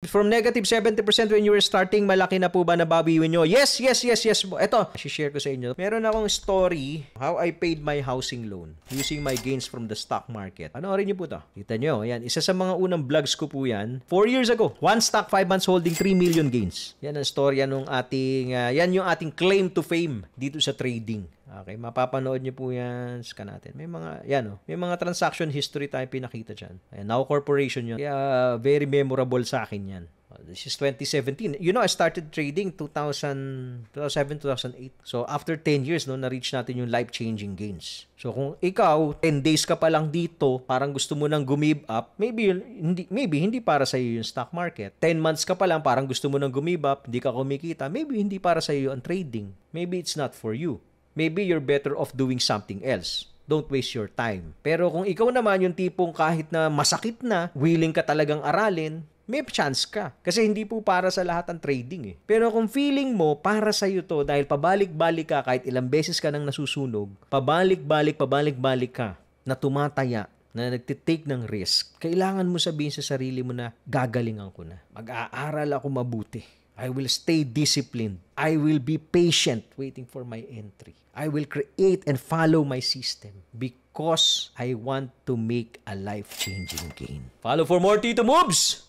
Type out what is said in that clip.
From negative 70% when you were starting, malaki na po ba nababiwin nyo? Yes, yes, yes, yes. Ito, share ko sa inyo. Meron akong story how I paid my housing loan using my gains from the stock market. Panoorin nyo po to. Kita nyo, yan. Isa sa mga unang vlogs ko po yan. 4 years ago. One stock, 5 months holding, 3 million gains. Yan ang storya nung ating, yan yung ating claim to fame dito sa trading. Okay, mapapanood niyo po yan. Scan natin. May mga, yan may mga transaction history tayo pinakita dyan. Ayan, Now Corporation yun. Kaya, very memorable sa akin yan. This is 2017. You know, I started trading 2007, 2008. So, after 10 years, na-reach natin yung life-changing gains. So, kung ikaw, 10 days ka pa lang dito, parang gusto mo nang gumib up, maybe hindi para sa iyo yung stock market. 10 months ka pa lang, parang gusto mo nang gumib up, hindi ka kumikita, maybe hindi para sa iyo ang trading. Maybe it's not for you. Maybe you're better off doing something else. Don't waste your time. Pero kung ikaw naman yung tipong kahit na masakit na, willing ka talagang aralin, may chance ka. Kasi hindi po para sa lahat ang trading eh. Pero kung feeling mo, para sa iyo to, dahil pabalik-balik ka, kahit ilang beses ka nang nasusunog, pabalik-balik ka, na tumataya, na nagtitake ng risk, kailangan mo sabihin sa sarili mo na, gagalingan ko na. Mag-aaral ako mabuti. I will stay disciplined. I will be patient waiting for my entry. I will create and follow my system because I want to make a life-changing gain. Follow for more Tito Moves!